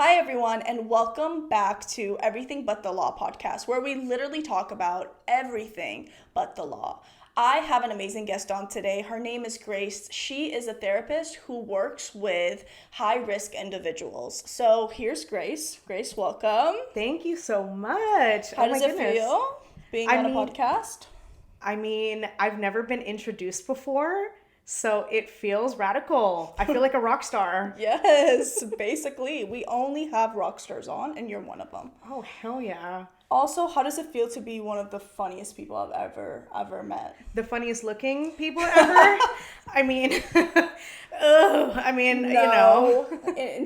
Hi, everyone, and welcome back to Everything But the Law podcast, where we literally talk about everything but the law. I have an amazing guest on today. Her name is Grace. She is a therapist who works with high-risk individuals. So here's Grace. Grace, welcome. Thank you so much. How does it feel being on a podcast? I've never been introduced before, so it feels radical. I feel like a rock star. Yes, basically. We only have rock stars on, and you're one of them. Oh, hell yeah. Also, how does it feel to be one of the funniest people I've ever met? The funniest looking people ever? In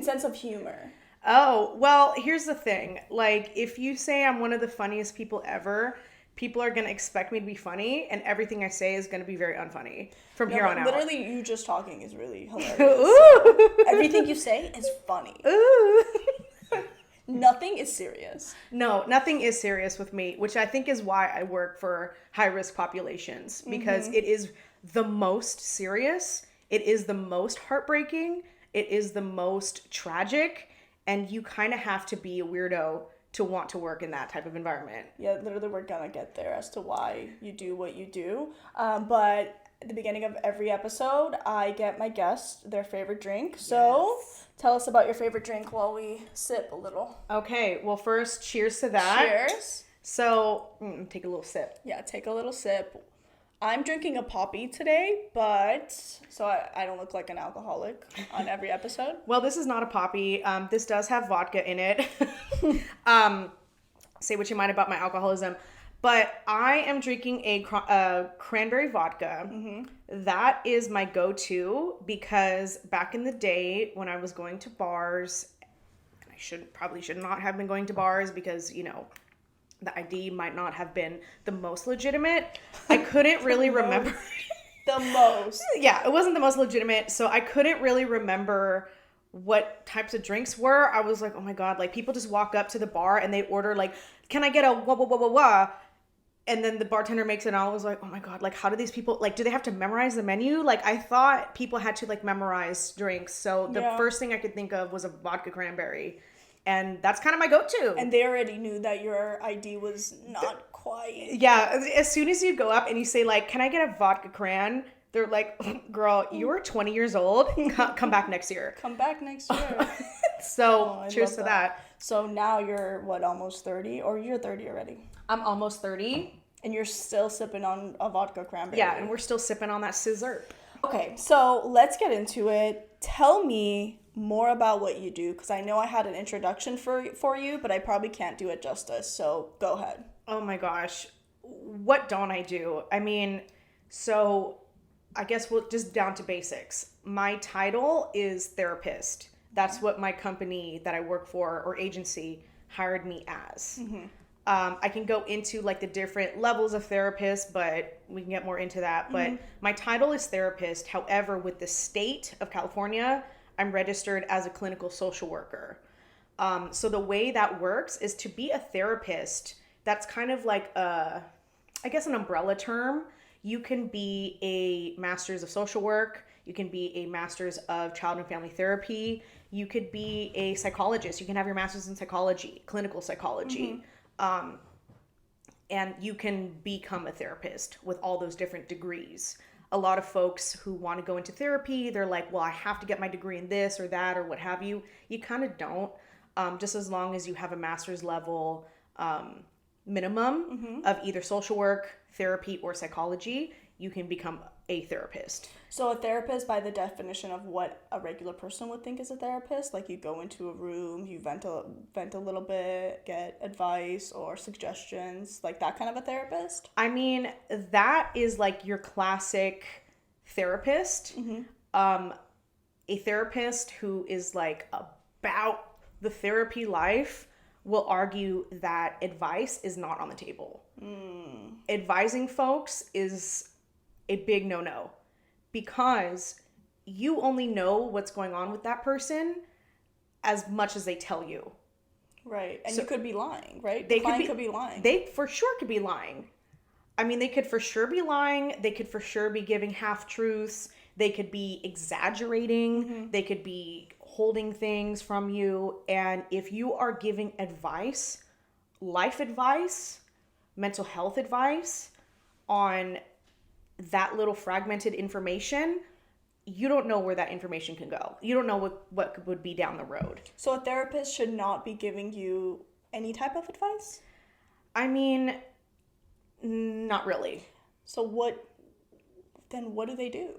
sense of humor. Oh, well, here's the thing. Like, if you say I'm one of the funniest people ever, people are going to expect me to be funny, and everything I say is going to be very unfunny from here on out. Literally, you just talking is really hilarious. Ooh. Everything you say is funny. Ooh. Nothing is serious. No, nothing is serious with me, which I think is why I work for high-risk populations, because it is the most serious, it is the most heartbreaking, it is the most tragic, and you kind of have to be a weirdo to want to work in that type of environment. Yeah, literally, we're gonna get there as to why you do what you do. But at the beginning of every episode, I get my guests their favorite drink. So tell us about your favorite drink while we sip a little. Okay, well, first, cheers to that. Cheers. So, take a little sip. Yeah, take a little sip. I'm drinking a poppy today, but so I don't look like an alcoholic on every episode. Well, this is not a poppy. This does have vodka in it. Say what you mind about my alcoholism. But I am drinking a cranberry vodka. That is my go-to because back in the day when I was going to bars, and I probably should not have been going to bars because, the ID might not have been the most legitimate. I couldn't really remember. The most. Yeah, it wasn't the most legitimate. So I couldn't really remember what types of drinks were. I was like, oh my God, like people just walk up to the bar and they order like, can I get a wah, wah, wah, wah, wah? And then the bartender makes it and I was like, oh my God, like how do these people, like do they have to memorize the menu? Like I thought people had to like memorize drinks. So the first thing I could think of was a vodka cranberry. And that's kind of my go-to. And they already knew that your ID was not quite. Yeah, as soon as you go up and you say like, can I get a vodka cran? They're like, girl, you're 20 years old. Come back next year. Come back next year. So cheers to that. So now you're what, almost 30? Or you're 30 already? I'm almost 30. And you're still sipping on a vodka cranberry. Yeah, and we're still sipping on that scissor. Okay, so let's get into it. Tell me more about what you do, because I know I had an introduction for you, but I probably can't do it justice, so go ahead. Oh my gosh. What don't I do? So I guess we'll just down to basics. My title is therapist. That's what my company that I work for or agency hired me as. I can go into like the different levels of therapist, but we can get more into that. But my title is therapist. However, with the state of California, I'm registered as a clinical social worker. So the way that works is to be a therapist. That's kind of like an umbrella term. You can be a master's of social work. You can be a master's of child and family therapy. You could be a psychologist. You can have your master's in psychology, clinical psychology. And you can become a therapist with all those different degrees. A lot of folks who want to go into therapy, they're like, well, I have to get my degree in this or that or what have you. You kind of don't. Just as long as you have a master's level minimum of either social work, therapy, or psychology, you can become a therapist. So a therapist, by the definition of what a regular person would think is a therapist, like you go into a room, you vent a little bit, get advice or suggestions, like that kind of a therapist? That is like your classic therapist. A therapist who is like about the therapy life will argue that advice is not on the table. Advising folks is a big no-no because you only know what's going on with that person as much as they tell you. Right. And so, you could be lying, right? The client could be lying. They for sure could be lying. They could for sure be lying. They could for sure be giving half-truths. They could be exaggerating. They could be holding things from you. And if you are giving advice, life advice, mental health advice on that little fragmented information, you don't know where that information can go. You don't know what would be down the road. So a therapist should not be giving you any type of advice? I mean, not really. So what do they do?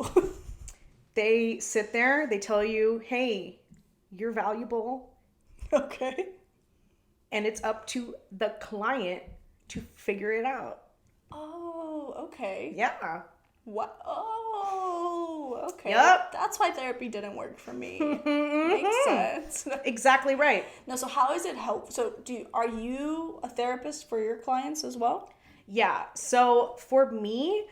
They sit there, they tell you, hey, you're valuable. Okay. And it's up to the client to figure it out. Oh, okay. Yeah. What? Oh, okay. Yep. That's why therapy didn't work for me. Makes sense. Exactly right. No, so how is it help? So are you a therapist for your clients as well? Yeah. So for me,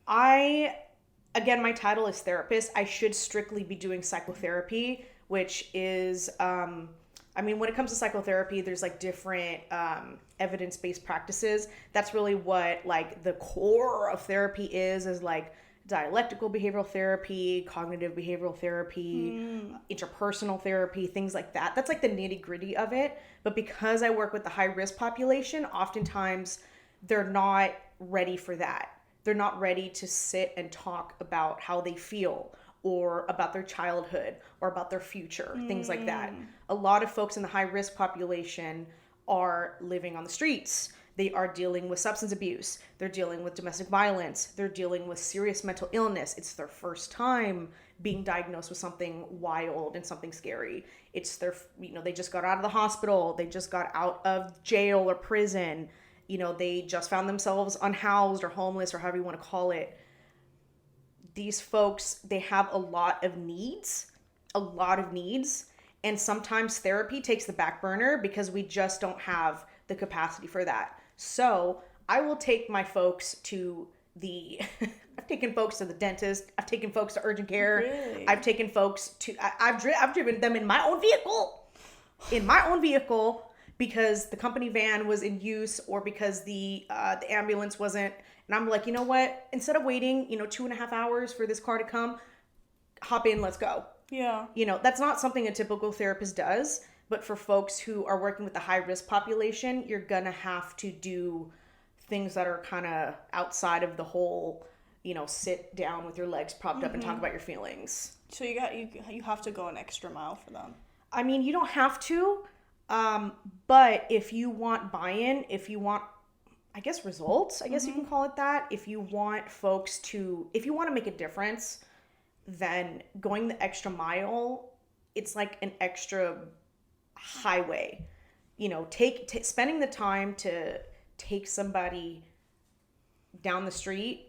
again, my title is therapist. I should strictly be doing psychotherapy, which is, when it comes to psychotherapy, there's like different evidence-based practices. That's really what like the core of therapy is like dialectical behavioral therapy, cognitive behavioral therapy, interpersonal therapy, things like that. That's like the nitty-gritty of it. But because I work with the high-risk population, oftentimes they're not ready for that. They're not ready to sit and talk about how they feel or about their childhood or about their future, things like that. A lot of folks in the high-risk population are living on the streets. They are dealing with substance abuse. They're dealing with domestic violence. They're dealing with serious mental illness. It's their first time being diagnosed with something wild and something scary. It's they just got out of the hospital. They just got out of jail or prison. They just found themselves unhoused or homeless or however you want to call it. These folks, they have a lot of needs. And sometimes therapy takes the back burner because we just don't have the capacity for that. So I will take my folks to I've taken folks to the dentist. I've taken folks to urgent care. Really? I've taken folks to, I've driven them in my own vehicle because the company van was in use or because the ambulance wasn't. And I'm like, you know what? Instead of waiting, 2.5 hours for this car to come, hop in, let's go. Yeah. That's not something a typical therapist does. But for folks who are working with the high risk population, you're going to have to do things that are kind of outside of the whole, sit down with your legs propped up and talk about your feelings. So you have to go an extra mile for them. I mean, you don't have to. But if you want buy-in, if you want, I guess, results, I guess you can call it that. If you want if you want to make a difference, then going the extra mile, it's like an extra highway. Spending the time to take somebody down the street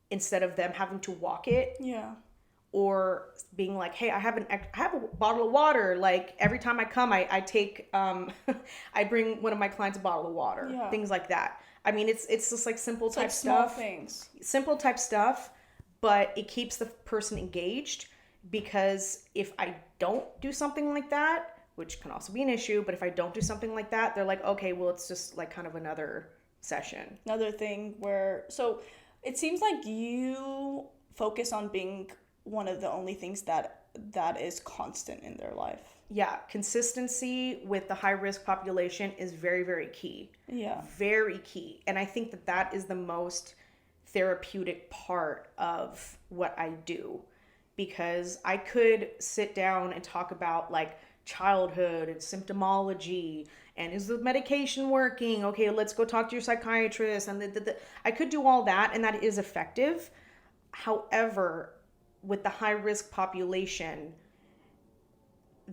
instead of them having to walk it. Yeah. Or being like, hey, I have a bottle of water. Like every time I come, I take, I bring one of my clients a bottle of water. Yeah. Things like that. I mean, it's just like simple type small stuff. Things. Simple type stuff, but it keeps the person engaged because if I don't do something like that, which can also be an issue, but if I don't do something like that, they're like, okay, well, it's just like kind of another session. Another thing so it seems like you focus on being one of the only things that is constant in their life. Yeah, consistency with the high risk population is very, very key. Yeah. Very key. And I think that is the most therapeutic part of what I do, because I could sit down and talk about like childhood and symptomology and is the medication working? Okay, let's go talk to your psychiatrist. And I could do all that, and that is effective. However, with the high risk population,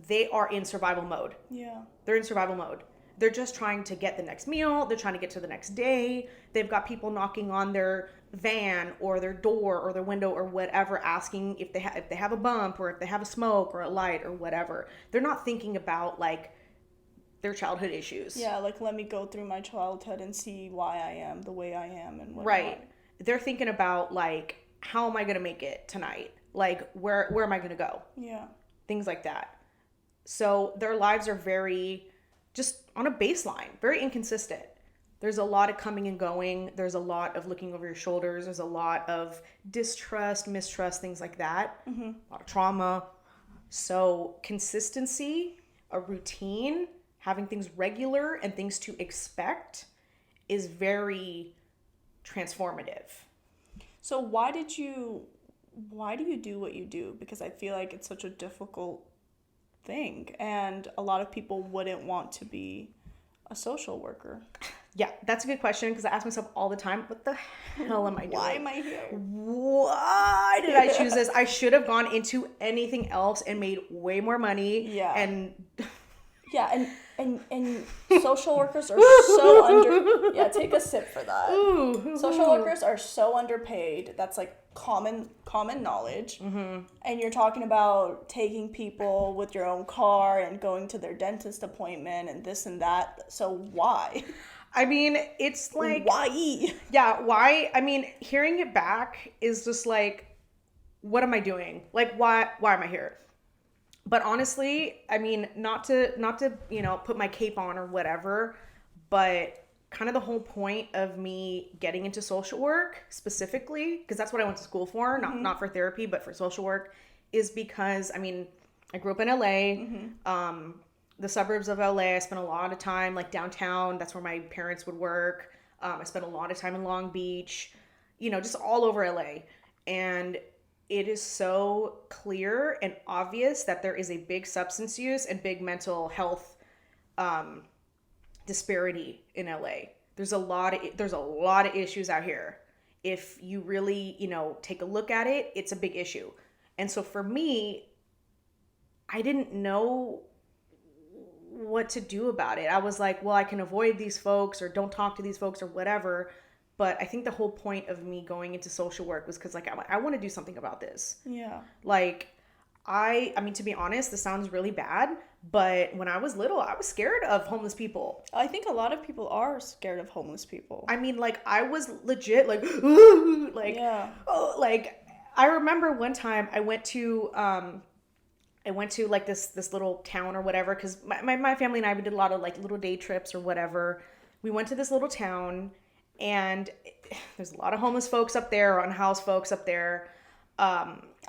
they are in survival mode. Yeah. They're in survival mode. They're just trying to get the next meal. They're trying to get to the next day. They've got people knocking on their van or their door or their window or whatever, asking if they have a bump or if they have a smoke or a light or whatever. They're not thinking about like their childhood issues. Yeah, like let me go through my childhood and see why I am the way I am and whatnot. Right. They're thinking about like, how am I going to make it tonight? Like, where am I going to go? Yeah. Things like that. So their lives are very, just on a baseline, very inconsistent. There's a lot of coming and going. There's a lot of looking over your shoulders. There's a lot of distrust, mistrust, things like that. Mm-hmm. A lot of trauma. So consistency, a routine, having things regular and things to expect is very transformative. So why do you do what you do? Because I feel like it's such a difficult thing, and a lot of people wouldn't want to be a social worker. Yeah, that's a good question because I ask myself all the time, what the hell am I doing? Why am I here? Why did I choose this? I should have gone into anything else and made way more money. Yeah. And Yeah, and social workers are so under. Yeah, take a sip for that. Social workers are so underpaid. That's like common knowledge. And you're talking about taking people with your own car and going to their dentist appointment and this and that. So why? I mean, it's like, why? yeah, why? I mean, hearing it back is just like, what am I doing? Like, why am I here? But honestly, I mean, not to, put my cape on or whatever, but kind of the whole point of me getting into social work specifically, because that's what I went to school for, not for therapy, but for social work, is because, I mean, I grew up in LA, the suburbs of LA. I spent a lot of time like downtown. That's where my parents would work. I spent a lot of time in Long Beach, just all over LA. And it is so clear and obvious that there is a big substance use and big mental health disparity in LA. There's a lot of issues out here. If you really, take a look at it, it's a big issue. And so for me, I didn't know what to do about it. I was like, well, I can avoid these folks or don't talk to these folks or whatever. But I think the whole point of me going into social work was because, like, I want to do something about this. Yeah. Like, I mean, to be honest, this sounds really bad, but when I was little, I was scared of homeless people. I think a lot of people are scared of homeless people. I mean, like, I was legit, like, like, yeah. Oh, like, I remember one time I went to like this little town or whatever, because my family and I, we did a lot of like little day trips or whatever. We went to this little town, and there's a lot of homeless folks up there, or unhoused folks up there.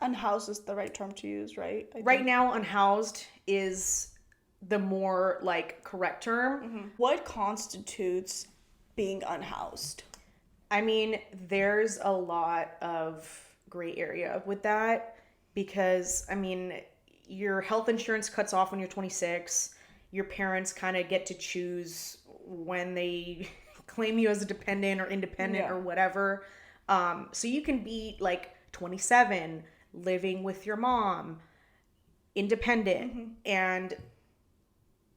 Unhoused is the right term to use, right? Right now, unhoused is the more like correct term. What constitutes being unhoused? I mean, there's a lot of gray area with that because, I mean, your health insurance cuts off when you're 26. Your parents kind of get to choose when they claim you as a dependent or independent or whatever. So you can be like 27, living with your mom, independent, and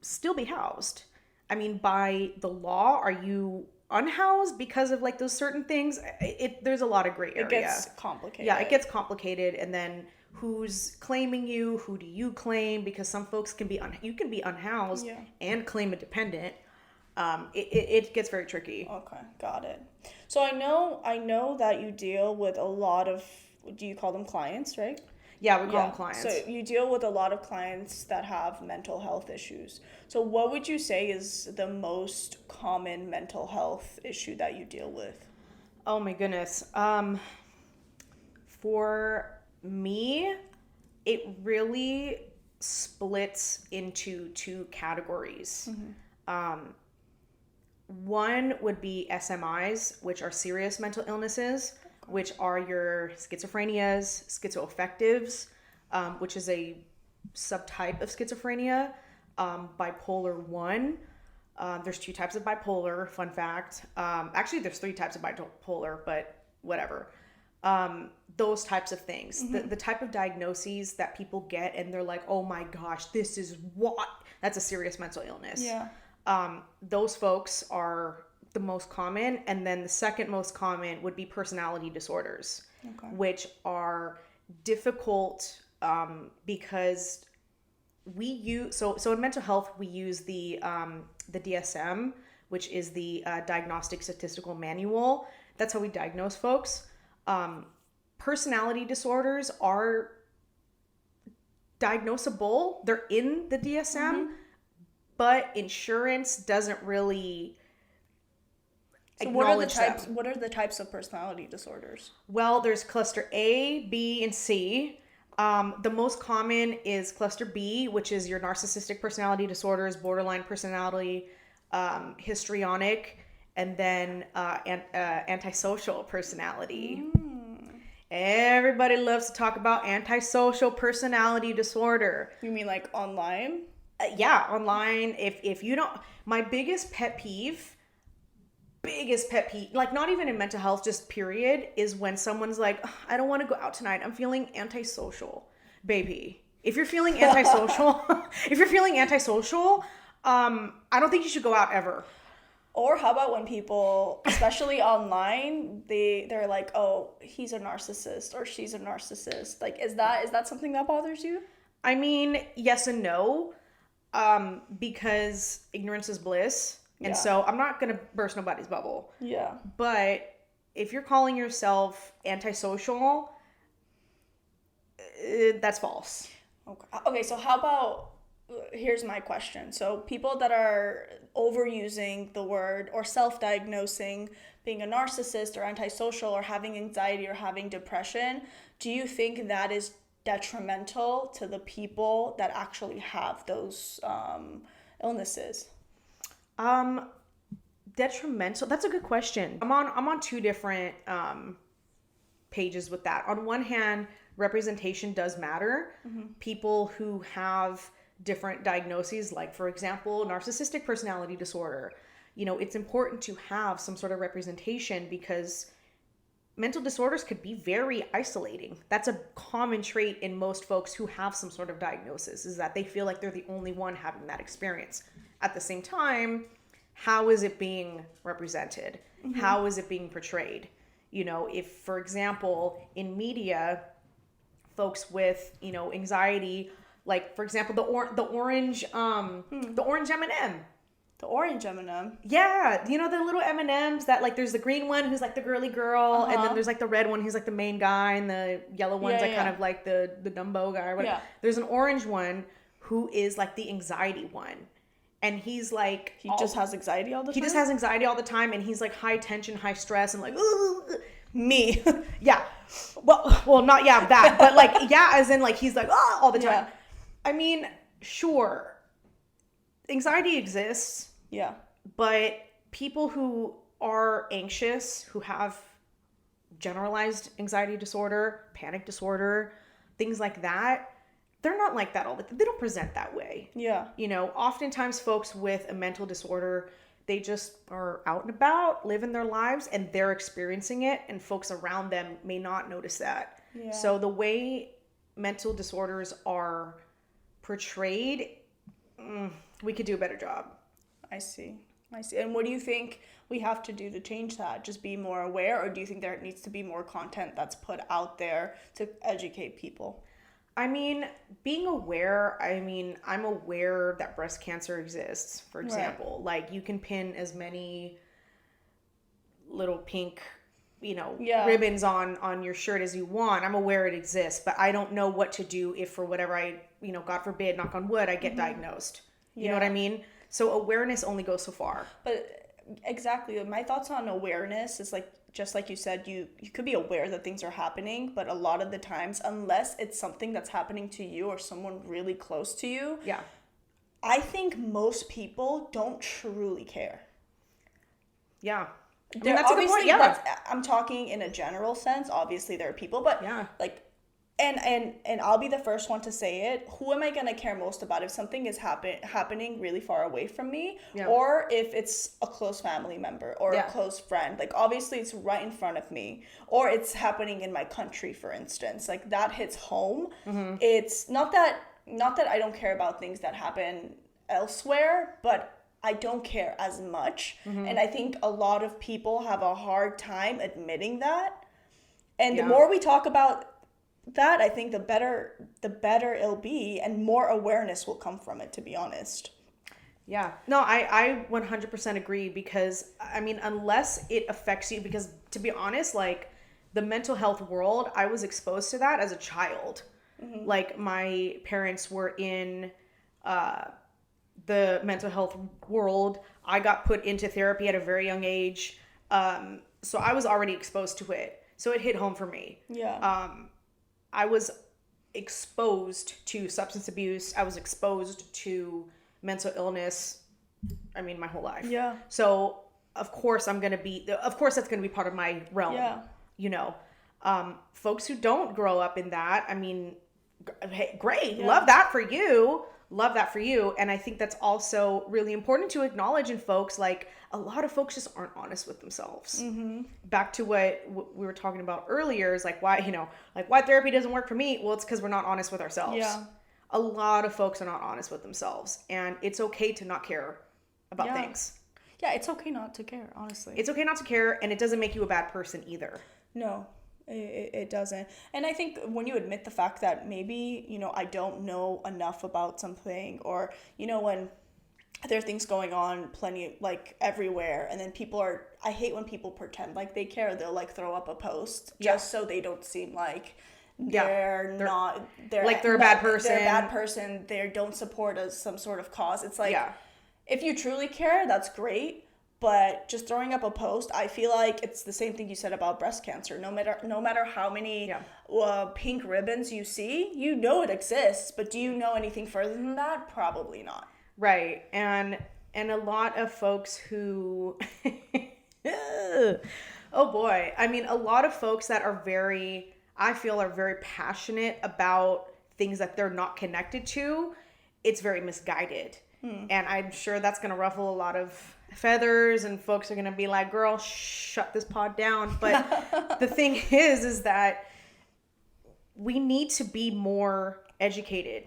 still be housed. I mean, by the law, are you unhoused because of like those certain things? There's a lot of gray area. It gets complicated. Yeah, it gets complicated. And then who's claiming you? Who do you claim? Because some folks can be you can be unhoused and claim a dependent. It gets very tricky. Okay, got it. So I know that you deal with a lot of, do you call them clients, right? Yeah, we call them clients. So you deal with a lot of clients that have mental health issues. So what would you say is the most common mental health issue that you deal with? Oh my goodness. For me, it really splits into two categories. One would be SMIs, which are serious mental illnesses, which are your schizophrenias, schizoaffectives, which is a subtype of schizophrenia, bipolar 1. There's 2 types of bipolar, fun fact. Actually, there's 3 types of bipolar, but whatever. Those types of things. The type of diagnoses that people get and they're like, oh my gosh, this is what? That's a serious mental illness. Yeah. Those folks are the most common. And then the second most common would be personality disorders, which are difficult because we use, so in mental health, we use the DSM, which is the Diagnostic Statistical Manual. That's how we diagnose folks. Personality disorders are diagnosable. They're in the DSM, but insurance doesn't really acknowledge them. What are the types of personality disorders? Well, there's cluster A, B, and C. The most common is cluster B, which is your narcissistic personality disorders, borderline personality, histrionic, and then antisocial personality. Everybody loves to talk about antisocial personality disorder. You mean like online? Yeah, online. If you don't, my biggest pet peeve, like not even in mental health, just period, is when someone's like, "Ugh, I don't want to go out tonight. I'm feeling antisocial." Baby, if you're feeling antisocial, I don't think you should go out ever. Or how about when people, especially online, they're like, "Oh, he's a narcissist or she's a narcissist." Like, is that something that bothers you? I mean, yes and no, because ignorance is bliss. And Yeah. so I'm not going to burst nobody's bubble. Yeah. But if you're calling yourself antisocial, that's false. Okay, so how about, here's my question. So people that are overusing the word or self-diagnosing being a narcissist or antisocial or having anxiety or having depression, do you think that is detrimental to the people that actually have those illnesses? Detrimental. That's a good question. I'm on two different pages with that. On one hand, representation does matter. People who have different diagnoses, like for example, narcissistic personality disorder, it's important to have some sort of representation because mental disorders could be very isolating. That's a common trait in most folks who have some sort of diagnosis, is that they feel like they're the only one having that experience. At the same time, how is it being represented? How is it being portrayed? If, for example, in media, folks with, anxiety, like for example, the orange M&M. The orange M&M. Yeah, the little M&Ms that, like, there's the green one who's like the girly girl, and then there's like the red one who's like the main guy, and the yellow one's kind of like the Dumbo guy or whatever. Yeah. There's an orange one who is like the anxiety one. And he's like... He just has anxiety all the time? He just has anxiety all the time, and he's like high tension, high stress, and like, ugh. Me. Yeah. Well, not that, but like, yeah, as in like, he's like, all the time. Yeah. I mean, sure. Anxiety exists. Yeah. But people who are anxious, who have generalized anxiety disorder, panic disorder, things like that, they're not like that all the time. They don't present that way. Yeah. Oftentimes folks with a mental disorder, they just are out and about, living their lives, and they're experiencing it, and folks around them may not notice that. Yeah. So the way mental disorders are portrayed, we could do a better job. I see. And what do you think we have to do to change that? Just be more aware, or do you think there needs to be more content that's put out there to educate people? I mean, being aware, I'm aware that breast cancer exists, for example. Right. Like, you can pin as many little pink, ribbons on your shirt as you want. I'm aware it exists, but I don't know what to do if for whatever God forbid, knock on wood, I get diagnosed. You know what I mean? So awareness only goes so far. But exactly. My thoughts on awareness is like, just like you said, you could be aware that things are happening, but a lot of the times, unless it's something that's happening to you or someone really close to you, I think most people don't truly care. Yeah. That's a good point. Yeah. I'm talking in a general sense. Obviously, there are people, but like, and I'll be the first one to say it. Who am I going to care most about if something is happening really far away from me, or if it's a close family member or a close friend? Like, obviously it's right in front of me, or it's happening in my country, for instance. Like, that hits home. It's not that I don't care about things that happen elsewhere, but I don't care as much. And I think a lot of people have a hard time admitting that. And the more we talk about that, I think the better it'll be, and more awareness will come from it, to be honest. Yeah. No, I 100% agree, because unless it affects you, because to be honest, like, the mental health world, I was exposed to that as a child. Like, my parents were in the mental health world. I got put into therapy at a very young age. So I was already exposed to it. So it hit home for me. Yeah. I was exposed to substance abuse. I was exposed to mental illness. I mean, my whole life. Yeah. So of course that's going to be part of my realm. Yeah. You know, folks who don't grow up in that, I mean, hey, great. Yeah. Love that for you. Love that for you. And I think that's also really important to acknowledge in folks. Like, a lot of folks just aren't honest with themselves. Mm-hmm. Back to what we were talking about earlier is like, why therapy doesn't work for me? Well, it's because we're not honest with ourselves. Yeah. A lot of folks are not honest with themselves, and it's okay to not care about things. Yeah, it's okay not to care, honestly. It's okay not to care, and it doesn't make you a bad person either. No, it doesn't. And I think when you admit the fact that maybe, you know, I don't know enough about something, or, you know, when there are things going on plenty, like, everywhere, and then I hate when people pretend like they care. They'll, like, throw up a post just so they don't seem like they're a bad person. They're a bad person. They don't support some sort of cause. It's like, if you truly care, that's great. But just throwing up a post, I feel like it's the same thing you said about breast cancer. No matter how many pink ribbons you see, you know it exists. But do you know anything further than that? Probably not. Right. And a lot of folks who, oh boy. I mean, a lot of folks that are I feel are very passionate about things that they're not connected to. It's very misguided. And I'm sure that's going to ruffle a lot of feathers, and folks are going to be like, girl, shut this pod down. But the thing is that we need to be more educated.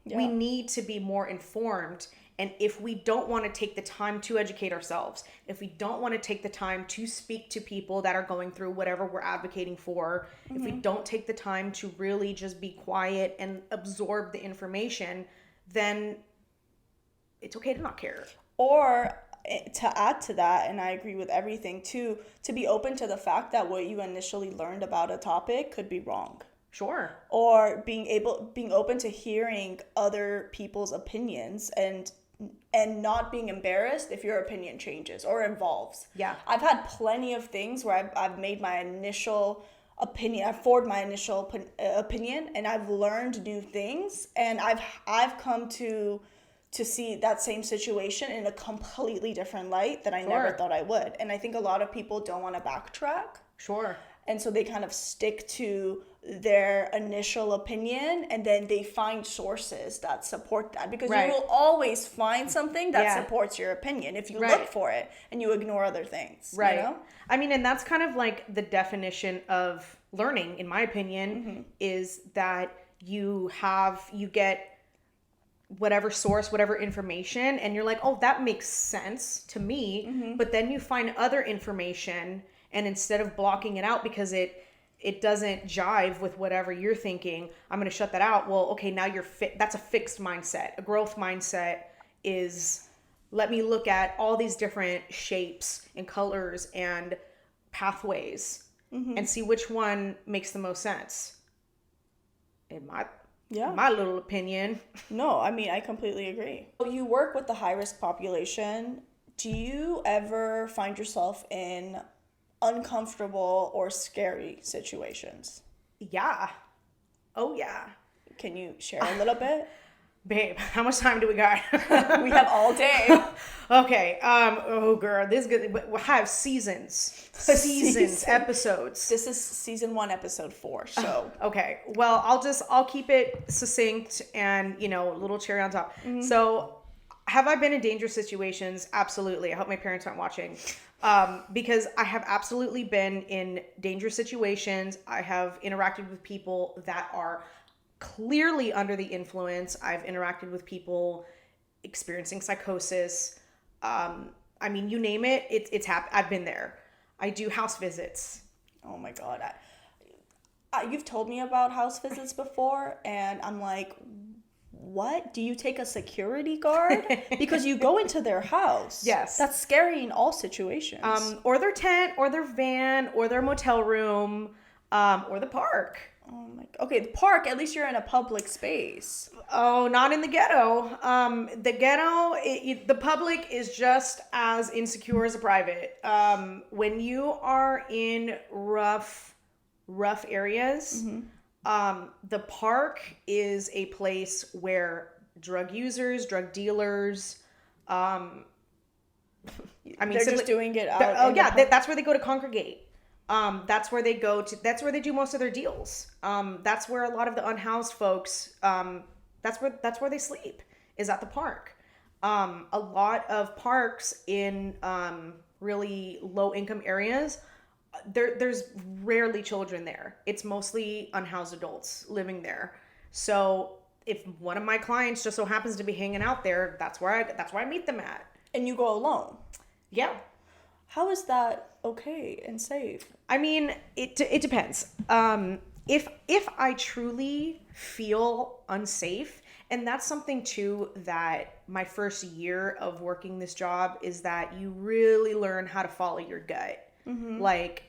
Yeah. We need to be more informed. And if we don't want to take the time to educate ourselves, if we don't want to take the time to speak to people that are going through whatever we're advocating for, if we don't take the time to really just be quiet and absorb the information, then it's okay to not care. Or to add to that, and I agree with everything too, to be open to the fact that what you initially learned about a topic could be wrong. Sure. Or being open to hearing other people's opinions and not being embarrassed if your opinion changes or evolves. Yeah. I've had plenty of things where I've made my initial opinion, I've formed my initial opinion, and I've learned new things, and I've come to see that same situation in a completely different light that I never thought I would. And I think a lot of people don't want to backtrack. Sure. And so they kind of stick to their initial opinion, and then they find sources that support that, because you will always find something that supports your opinion if you look for it and you ignore other things. Right. You know? I mean, and that's kind of like the definition of learning, in my opinion, is that you get whatever source, whatever information, and you're like, oh, that makes sense to me. But then you find other information, and instead of blocking it out because it doesn't jive with whatever you're thinking, I'm going to shut that out. Well, okay, now that's a fixed mindset. A growth mindset is, let me look at all these different shapes and colors and pathways and see which one makes the most sense. My little opinion. No, I mean, I completely agree. You work with the high-risk population. Do you ever find yourself in uncomfortable or scary situations? Yeah. Oh, yeah. Can you share a little bit? Babe, how much time do we got? We have all day. Okay. Oh, girl, this is good. We'll have seasons, episodes. This is season 1, episode 4. So okay. Well, I'll keep it succinct and a little cherry on top. So, have I been in dangerous situations? Absolutely. I hope my parents aren't watching. Because I have absolutely been in dangerous situations. I have interacted with people that are clearly under the influence. I've interacted with people experiencing psychosis. I mean, you name it, it's happened. I've been there. I do house visits. Oh my God. You've told me about house visits before, and I'm like, what? Do you take a security guard? Because you go into their house. Yes. That's scary in all situations. Or their tent, or their van, or their motel room, or the park. Oh my God. Okay, the park, at least you're in a public space. Oh, not in the ghetto. The ghetto, the public is just as insecure as a private. When you are in rough areas, The park is a place where drug users, drug dealers, They're just doing it out. that's where they go to congregate. That's where they go to. That's where they do most of their deals. That's where a lot of the unhoused folks. That's where they sleep. Is at the park. A lot of parks in really low income areas. There's rarely children there. It's mostly unhoused adults living there. So if one of my clients just so happens to be hanging out there, that's where I meet them at. And you go alone. Yeah. How is that okay and safe? I mean, it depends. If I truly feel unsafe, and that's something too that my first year of working this job is that you really learn how to follow your gut. Mm-hmm. Like,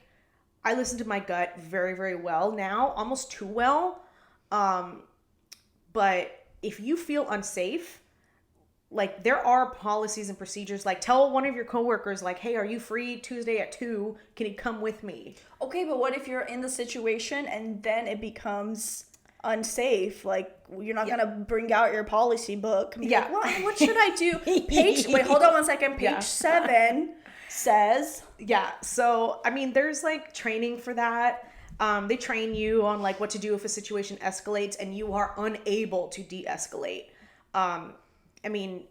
I listen to my gut very, very well now, almost too well. But if you feel unsafe, like there are policies and procedures, like tell one of your coworkers, like, hey, are you free Tuesday at 2? Can you come with me? Okay, but what if you're in the situation and then it becomes unsafe? Like, you're not gonna bring out your policy book and be like, well, what should I do? Wait, hold on one second. Page 7 says. Yeah, so, I mean, there's like training for that. They train you on like what to do if a situation escalates and you are unable to de-escalate. I mean,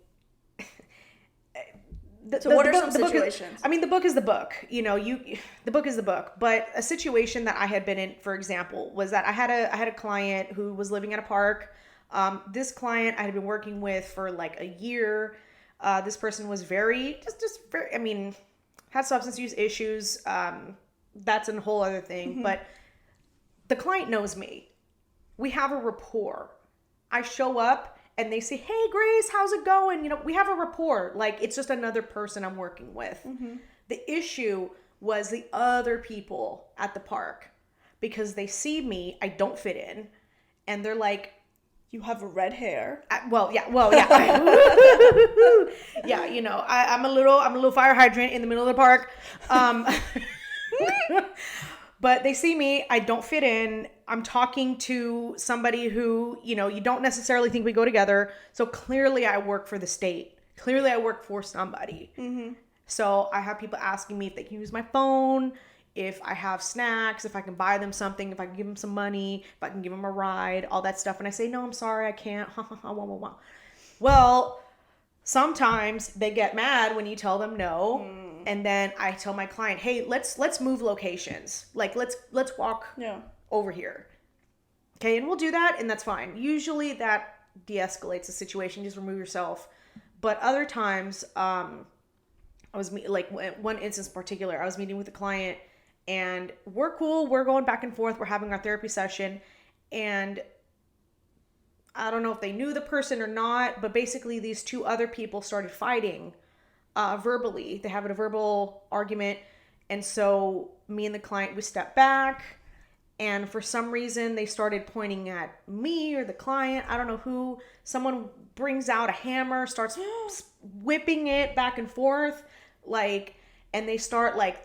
what are some situations? The book is the book. You know, the book is the book. But a situation that I had been in, for example, was that I had a client who was living at a park. This client I had been working with for like a year. This person was very, I mean, had substance use issues. That's a whole other thing. Mm-hmm. But the client knows me. We have a rapport. I show up and they say, hey, Grace, how's it going? You know, we have a rapport. Like, it's just another person I'm working with. Mm-hmm. The issue was the other people at the park, because they see me, I don't fit in, and they're like, you have red hair. Yeah. Yeah, you know, I'm a little fire hydrant in the middle of the park. But they see me, I don't fit in. I'm talking to somebody who, you know, you don't necessarily think we go together. So clearly I work for the state. Clearly I work for somebody. Mm-hmm. So I have people asking me if they can use my phone, if I have snacks, if I can buy them something, if I can give them some money, if I can give them a ride, all that stuff. And I say, no, I'm sorry, I can't. Well, sometimes they get mad when you tell them no. And then I tell my client, hey, let's move locations. Like, let's walk over here. Okay, and we'll do that, and that's fine. Usually that de-escalates the situation. Just remove yourself. But other times, I was like one instance in particular, I was meeting with a client, and we're cool. We're going back and forth. We're having our therapy session, and I don't know if they knew the person or not, but basically these two other people started fighting. Verbally. They have a verbal argument. And so me and the client, we stepped back, and for some reason they started pointing at me or the client. I don't know who. Someone brings out a hammer, starts whipping it back and forth, like, and they start like,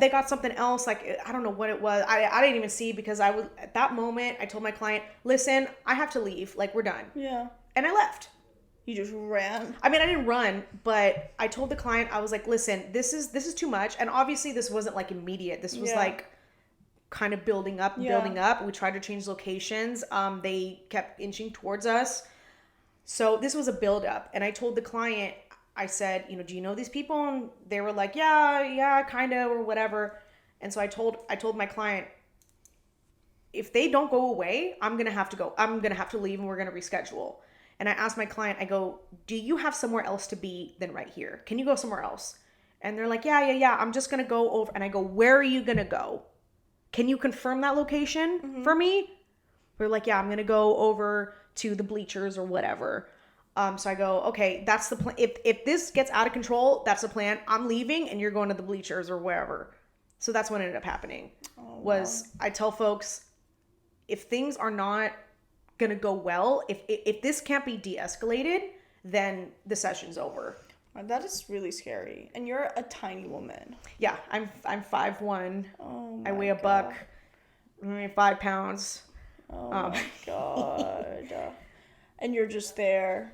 they got something else. Like, I don't know what it was. I didn't even see, because I was at that moment, I told my client, listen, I have to leave. Like, we're done. Yeah. And I left. You just ran. I mean, I didn't run, but I told the client, I was like, listen, this is too much. And obviously this wasn't like immediate. This was like kind of building up. We tried to change locations. They kept inching towards us. So this was a buildup. And I told the client, I said, you know, do you know these people? And they were like, yeah, kind of, or whatever. And so I told my client, if they don't go away, I'm going to have to go. I'm going to have to leave, and we're going to reschedule. And I asked my client, I go, do you have somewhere else to be than right here? Can you go somewhere else? And they're like, yeah. I'm just going to go over. And I go, where are you going to go? Can you confirm that location for me? They're like, yeah, I'm going to go over to the bleachers or whatever. So I go, okay, that's the plan. If this gets out of control, that's the plan. I'm leaving and you're going to the bleachers or wherever. So that's what ended up happening. I tell folks, if things are not gonna go well, if this can't be de-escalated, then the session's over. That is really scary. And you're a tiny woman. Yeah, I'm 5'1". I weigh $100, 5 pounds. Oh my God. And you're just there.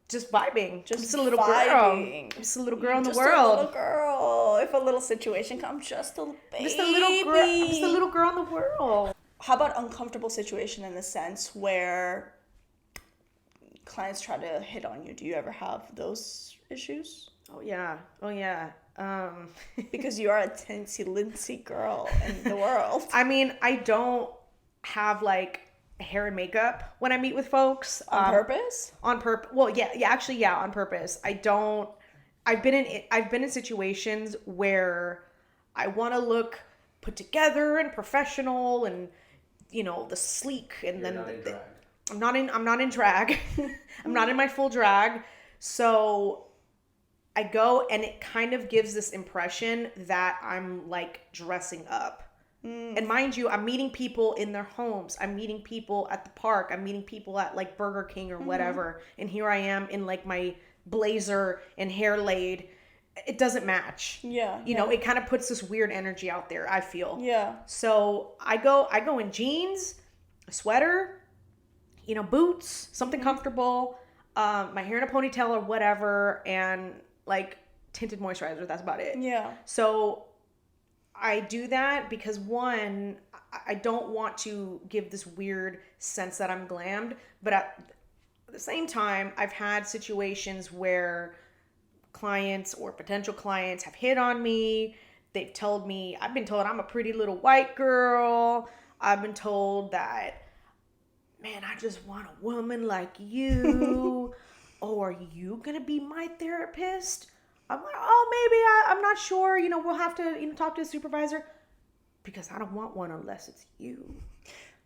Just vibing. Just a little vibing. girl. Just a little girl in the Just world. a little girl. If a little situation comes, just a baby. Just a little girl. Just a little girl in the world. How about uncomfortable situation in the sense where clients try to hit on you? Do you ever have those issues? Oh yeah. Because you are a teensy girl in the world. I mean, I don't have like hair and makeup when I meet with folks. On purpose? On purpose. Well, yeah, on purpose. I don't. I've been in situations where I want to look put together and professional and, you know, the sleek, and You're then not in drag. I'm not in drag. I'm not in my full drag. So I go, and it kind of gives this impression that I'm like dressing up. And mind you, I'm meeting people in their homes. I'm meeting people at the park. I'm meeting people at like Burger King or whatever. And here I am in like my blazer and hair laid. It doesn't match. Yeah. You know, it kind of puts this weird energy out there, I feel. Yeah. So I go in jeans, a sweater, you know, boots, something comfortable, my hair in a ponytail or whatever, and like tinted moisturizer. That's about it. Yeah. So I do that because, one, I don't want to give this weird sense that I'm glammed, but at the same time, I've had situations where clients or potential clients have hit on me. I've been told I'm a pretty little white girl. I've been told that, man, I just want a woman like you. Oh, are you going to be my therapist? I'm like, oh, maybe I'm not sure. You know, we'll have to, you know, talk to the supervisor, because I don't want one unless it's you.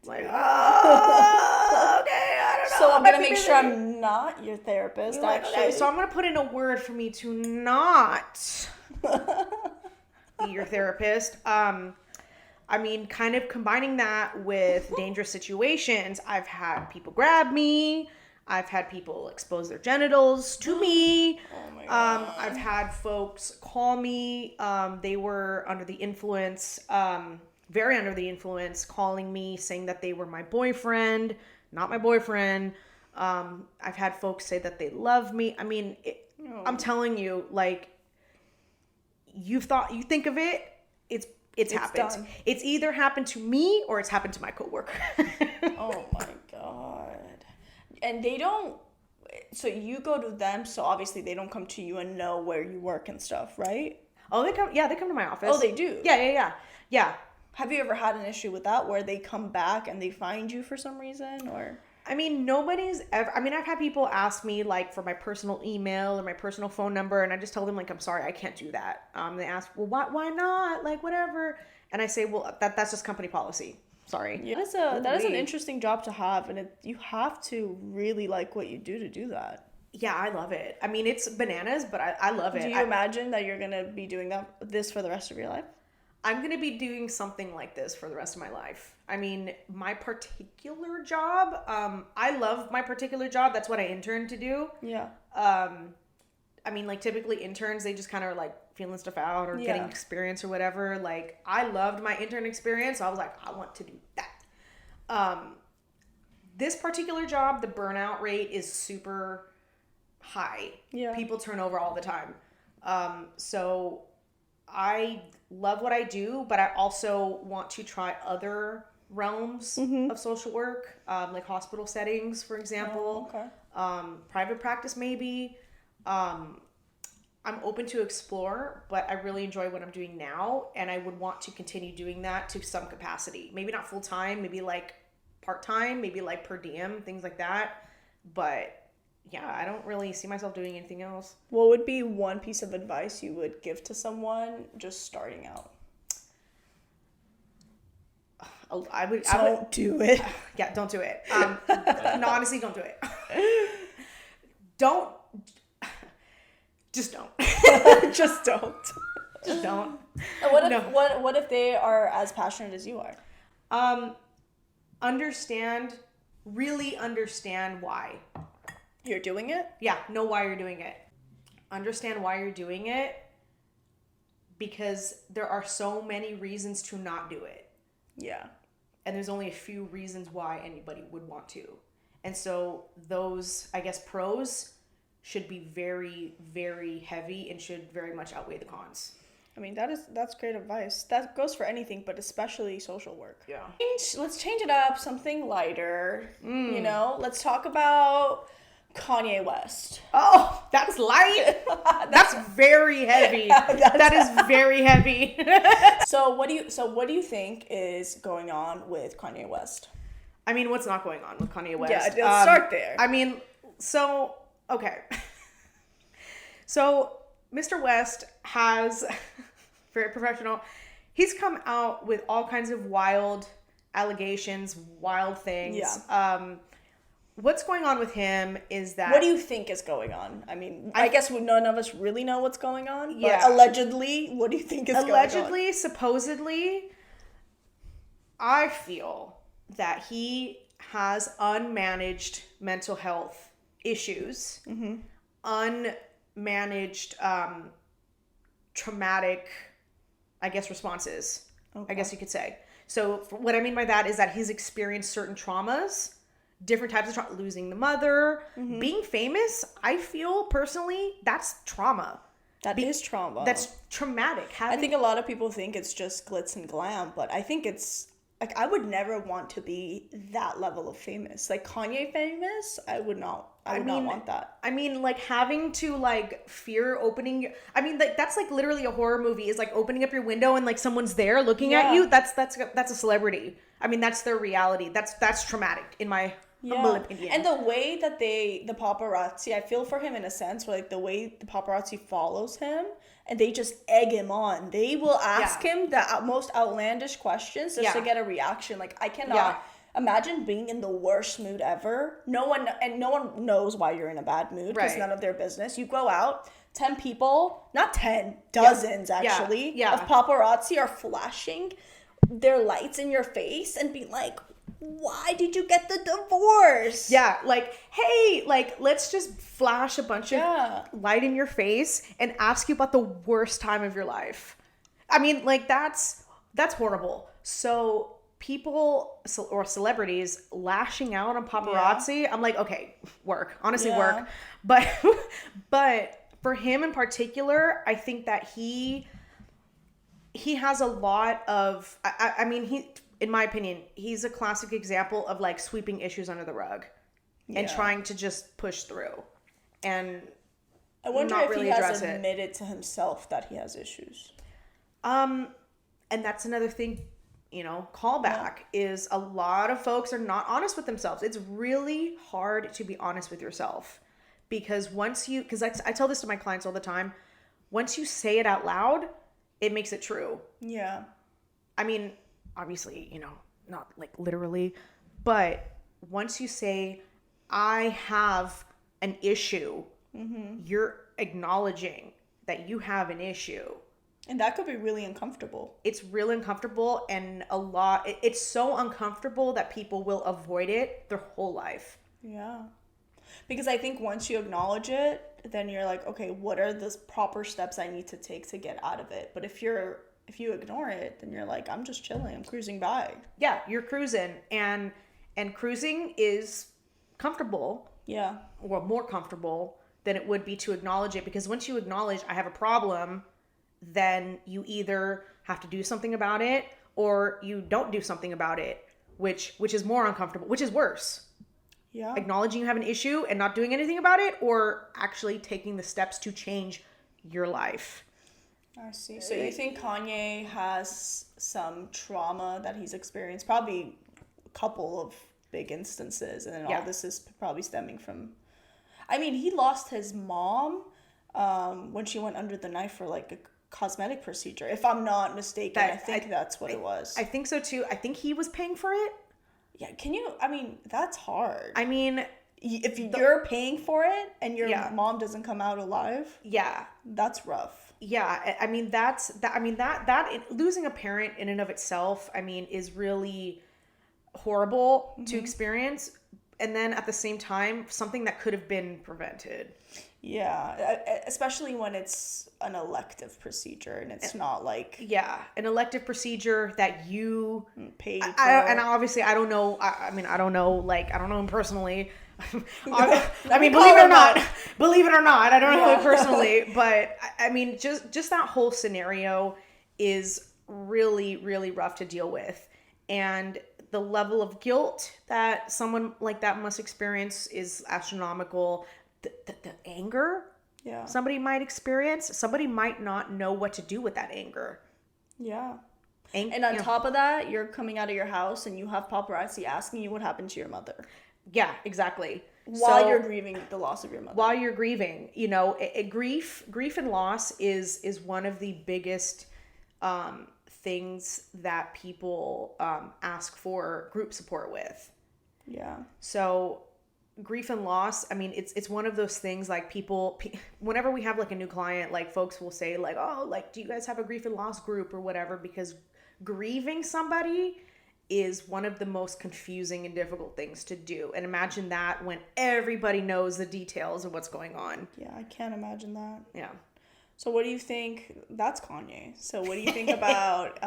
Like, oh, okay, I don't know. So I'm going to make sure I'm not your therapist, actually. Okay, so I'm going to put in a word for me to not be your therapist. I mean, kind of combining that with dangerous situations. I've had people grab me. I've had people expose their genitals to me. Oh my God. I've had folks call me. They were under the influence, very under the influence, calling me, saying that they were my boyfriend, not my boyfriend. I've had folks say that they love me. I mean, I'm telling you, like, you think of it, it's happened. Done. It's either happened to me or it's happened to my coworker. Oh my God. And they don't, so you go to them, so obviously they don't come to you and know where you work and stuff, right? Oh, they come to my office. Oh, they do? Yeah. Have you ever had an issue with that where they come back and they find you for some reason, or? I mean, I've had people ask me like for my personal email or my personal phone number, and I just tell them like, I'm sorry, I can't do that. They ask, well, why not? Like, whatever. And I say, well, that's just company policy. Sorry. Yeah, that is an interesting job to have, and you have to really like what you do to do that. Yeah, I love it. I mean, it's bananas, but I love it. Do you imagine that you're gonna be doing this for the rest of your life? I'm gonna be doing something like this for the rest of my life. I mean, my particular job, I love my particular job. That's what I interned to do. Yeah. I mean, like, typically interns, they just kind of like feeling stuff out or getting experience or whatever. Like, I loved my intern experience, so I was like, I want to do that. This particular job, the burnout rate is super high. Yeah. People turn over all the time. So I love what I do, but I also want to try other realms of social work, like hospital settings, for example. Oh, okay. Private practice, maybe. I'm open to explore, but I really enjoy what I'm doing now, and I would want to continue doing that to some capacity. Maybe not full time, maybe like part time, maybe like per diem, things like that. But yeah, I don't really see myself doing anything else. What would be one piece of advice you would give to someone just starting out? Don't do it. Yeah, don't do it. No, honestly, don't do it. Just don't. Just don't. Just don't. And what if they are as passionate as you are? Really understand why you're doing it. Yeah, know why you're doing it. Understand why you're doing it, because there are so many reasons to not do it. Yeah. and there's only a few reasons why anybody would want to. And so those, I guess, pros should be very, very heavy and should very much outweigh the cons. I mean, that's great advice. That goes for anything, but especially social work. Yeah. Let's change it up, something lighter. You know, let's talk about Kanye West. Oh, that's light. That's very heavy. That is very heavy. So what do you think is going on with Kanye West? I mean, what's not going on with Kanye West? Yeah, let's start there. I mean, so, okay. So, Mr. West has, very professional, he's come out with all kinds of wild allegations, wild things. Yeah. What's going on with him is that... What do you think is going on? I mean, I guess none of us really know what's going on. But Yeah. allegedly, what do you think is going on? Allegedly, supposedly, I feel that he has unmanaged mental health issues, unmanaged traumatic, I guess, responses, I guess you could say. So what I mean by that is that he's experienced certain traumas, different types of trauma, losing the mother, being famous. I feel personally that's trauma. That is trauma. That's traumatic. I think a lot of people think it's just glitz and glam, but I think it's like I would never want to be that level of famous. Like Kanye famous, I would not want that. I mean, like having to like fear opening. I mean, like that's like literally a horror movie. Is like opening up your window and like someone's there looking at you. That's a celebrity. I mean, that's their reality. That's traumatic in my humble opinion. And the way that the paparazzi, I feel for him in a sense, where like the way the paparazzi follows him and they just egg him on. They will ask him the most outlandish questions just to get a reaction. Like I cannot imagine being in the worst mood ever. No one knows why you're in a bad mood because none of their business. You go out, 10 people, not 10, dozens actually, of paparazzi are flashing their lights in your face and be like, why did you get the divorce? Yeah, like, hey, like, let's just flash a bunch of light in your face and ask you about the worst time of your life. I mean, like, that's horrible. So people or celebrities lashing out on paparazzi, I'm like, okay, work. Honestly, work. But for him in particular, I think that he has a lot of, I mean, in my opinion, he's a classic example of like sweeping issues under the rug and trying to just push through. And I wonder not if really he has address admitted to himself that he has issues. And that's another thing, you know, callback is a lot of folks are not honest with themselves. It's really hard to be honest with yourself because because I tell this to my clients all the time, once you say it out loud, it makes it true. Yeah. I mean, obviously, you know, not like literally, but once you say, I have an issue, you're acknowledging that you have an issue. And that could be really uncomfortable. It's really uncomfortable and it's so uncomfortable that people will avoid it their whole life. Yeah. Because I think once you acknowledge it, then you're like, okay, what are the proper steps I need to take to get out of it? But if you ignore it, then you're like, I'm just chilling. I'm cruising by. Yeah, you're cruising. And cruising is comfortable. Yeah. Or more comfortable than it would be to acknowledge it. Because once you acknowledge I have a problem, then you either have to do something about it or you don't do something about it, which is more uncomfortable, which is worse. Yeah. Acknowledging you have an issue and not doing anything about it or actually taking the steps to change your life. I see. So you think Kanye has some trauma that he's experienced? Probably a couple of big instances. And then all this is probably stemming from... I mean, he lost his mom when she went under the knife for like a cosmetic procedure. If I'm not mistaken, I think that's what it was. I think so too. I think he was paying for it. Yeah, I mean, that's hard. I mean, if you're paying for it and your mom doesn't come out alive, that's rough. Yeah, I mean, losing a parent in and of itself, I mean, is really horrible to experience. and then at the same time, something that could have been prevented. Yeah, especially when it's an elective procedure and it's not like Yeah, an elective procedure that you paid for. and obviously I don't know. I mean, I don't know. Like, I don't know him personally. I mean, believe it or not, I don't know him personally. But I mean, just that whole scenario is really, really rough to deal with, and the level of guilt that someone like that must experience is astronomical. The anger somebody might experience, somebody might not know what to do with that anger. Yeah. And on top of that, you're coming out of your house and you have paparazzi asking you what happened to your mother. Yeah, exactly. While you're grieving the loss of your mother. While you're grieving, grief and loss is one of the biggest things that people ask for group support with. Yeah. So grief and loss, I mean, it's one of those things, like, people, whenever we have like a new client, like, folks will say like, oh, like, do you guys have a grief and loss group or whatever? Because grieving somebody is one of the most confusing and difficult things to do. And imagine that when everybody knows the details of what's going on. Yeah, I can't imagine that. Yeah. So what do you think? That's Kanye. So what do you think about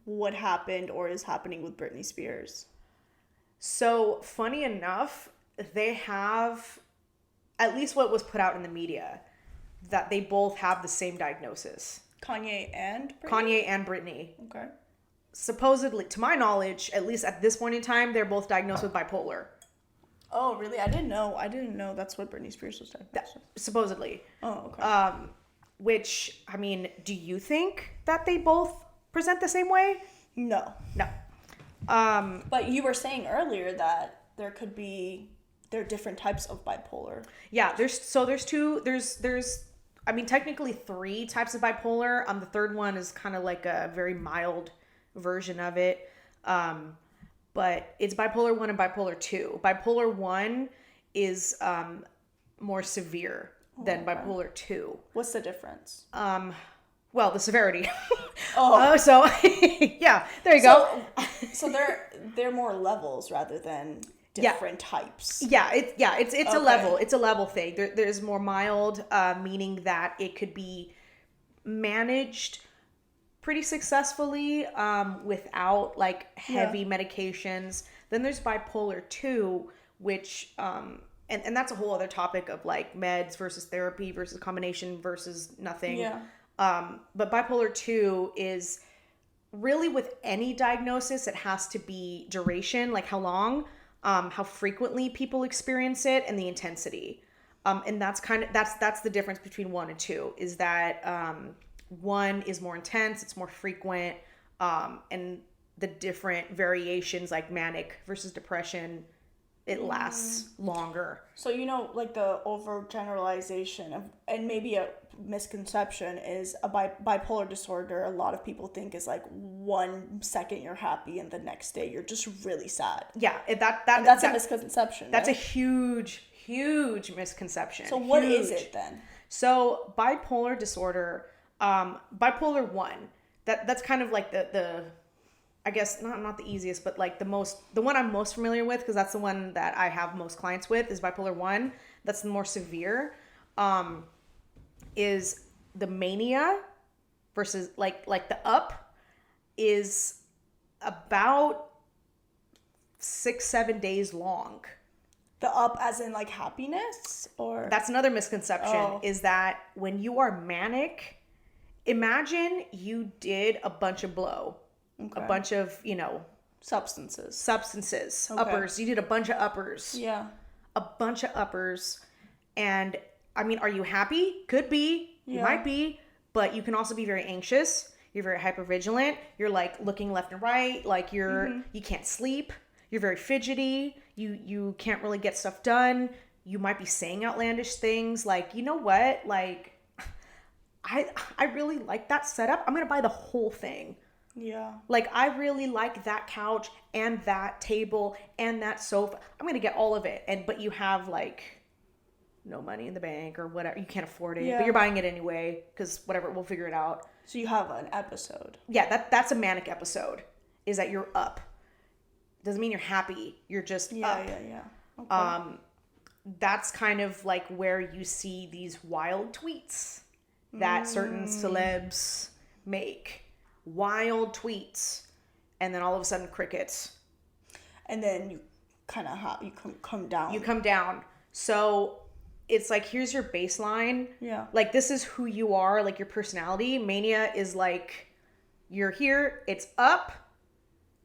what happened or is happening with Britney Spears? So funny enough, they have, at least what was put out in the media, that they both have the same diagnosis. Kanye and Britney? Kanye and Britney. Okay. Supposedly, to my knowledge, at least at this point in time, they're both diagnosed with bipolar. Oh, really? I didn't know that's what Britney Spears was diagnosed with. Supposedly. Oh, okay. Which, I mean, do you think that they both present the same way? No. No. But you were saying earlier that there are different types of bipolar. Yeah, there's I mean, technically 3 types of bipolar. The third one is kind of like a very mild version of it. But it's bipolar 1 and bipolar 2. Bipolar 1 is more severe than bipolar 2. What's the difference? Well, the severity. So yeah, there you go. So they're more levels rather than different types. Yeah, it's okay. It's a level thing. There's more mild, meaning that it could be managed pretty successfully without like heavy medications. Then there's bipolar 2, which and that's a whole other topic of like meds versus therapy versus combination versus nothing. Yeah. But bipolar 2 is really, with any diagnosis, it has to be duration, like how long, how frequently people experience it, and the intensity. And that's the difference between 1 and 2, is that 1 is more intense, it's more frequent, and the different variations, like manic versus depression, it lasts longer. So, like the overgeneralization of, and maybe a misconception is a bipolar disorder, a lot of people think is like 1 second you're happy and the next day you're just really sad. Yeah, that's a misconception. That's right? a huge misconception. So what is it then? So bipolar disorder, bipolar 1, that's kind of like the I guess not the easiest, but like the one I'm most familiar with, because that's the one that I have most clients with, is bipolar 1. That's the more severe. Is the mania versus like the up is about 6-7 days long. The up as in like happiness, or? That's another misconception, is that when you are manic, imagine you did a bunch of blow. Okay. A bunch of, substances. Okay. Uppers. You did a bunch of uppers. Yeah. A bunch of uppers. And I mean, are you happy? Could be. You might be. But you can also be very anxious. You're very hypervigilant. You're like looking left and right. Like you can't sleep. You're very fidgety. You can't really get stuff done. You might be saying outlandish things. Like, you know what? Like, I really like that setup. I'm going to buy the whole thing. Yeah. Like, I really like that couch and that table and that sofa. I'm going to get all of it. But you have like no money in the bank or whatever. You can't afford it, but you're buying it anyway because whatever, we'll figure it out. So you have an episode. Yeah, that's a manic episode, is that you're up. Doesn't mean you're happy. You're just up. Yeah. Okay. That's kind of like where you see these wild tweets that certain celebs make. Wild tweets. And then all of a sudden, crickets. And then you kind of you come down. You come down. So it's like, here's your baseline. Yeah. Like, this is who you are, like your personality. Mania is like, you're here, it's up.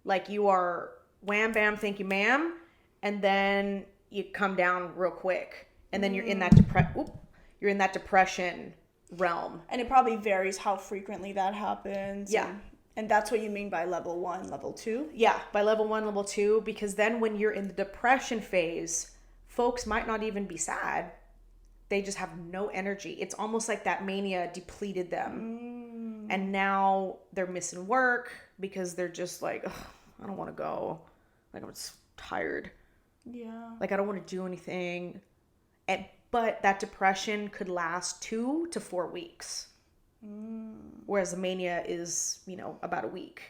Like, you are wham, bam, thank you, ma'am. And then you come down real quick. And then you're in that you're in that depression realm. And it probably varies how frequently that happens. Yeah. And that's what you mean by level 1, level 2? Yeah, by level 1, level 2, because then when you're in the depression phase, folks might not even be sad. They just have no energy. It's almost like that mania depleted them. And now they're missing work because they're just like, I don't want to go. Like, I'm just tired. Yeah. Like, I don't want to do anything. But that depression could last 2 to 4 weeks. Whereas the mania is, about a week.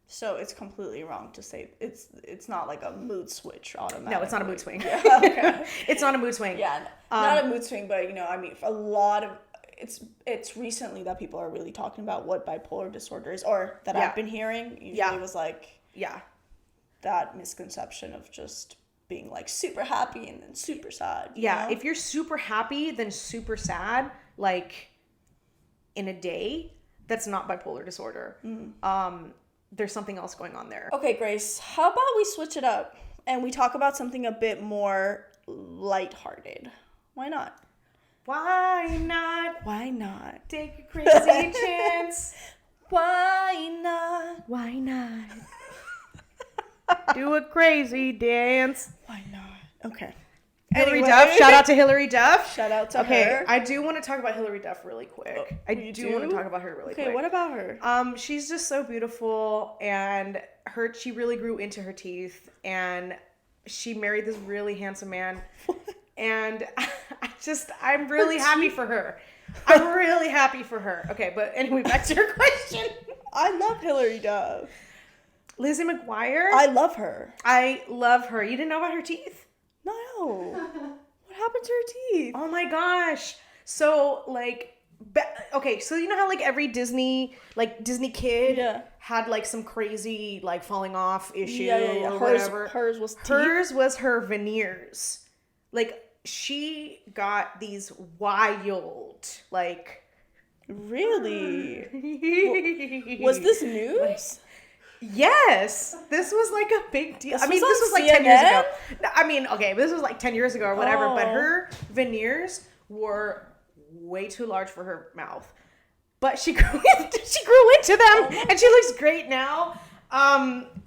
So it's completely wrong to say it's not like a mood switch automatically. No, it's not a mood swing. Yeah, okay. It's not a mood swing. Yeah, not a mood swing, but a lot of it's recently that people are really talking about what bipolar disorder is, or that I've been hearing. Usually it was like that misconception of just being like super happy and then super sad. You know? If you're super happy then super sad, like in a day, that's not bipolar disorder. There's something else going on there. Okay, Grace, how about we switch it up and we talk about something a bit more lighthearted? Why not? Why not? Why not? Take a crazy chance. Why not? Why not? Do a crazy dance. Why not? Okay. Hillary Duff. Shout out to Hillary Duff. Shout out to her. Okay, I do want to talk about Hillary Duff really quick. I do want to talk about her really quick. Okay, what about her? She's just so beautiful, and she really grew into her teeth, and she married this really handsome man. And I'm really happy for her. I'm really happy for her. Okay, but anyway, back to your question. I love Hillary Duff. Lizzie McGuire? I love her. I love her. You didn't know about her teeth? No. What happened to her teeth? Oh my gosh. So so you know how like every Disney kid had like some crazy like falling off issue or whatever. Hers was teeth. Hers was her veneers. Like, she got these wild, like... Really? Was this news? Yes. This was like a big deal. This was was like CNN? 10 years ago. This was like 10 years ago or whatever, but her veneers were way too large for her mouth. But she grew into them, and she looks great now.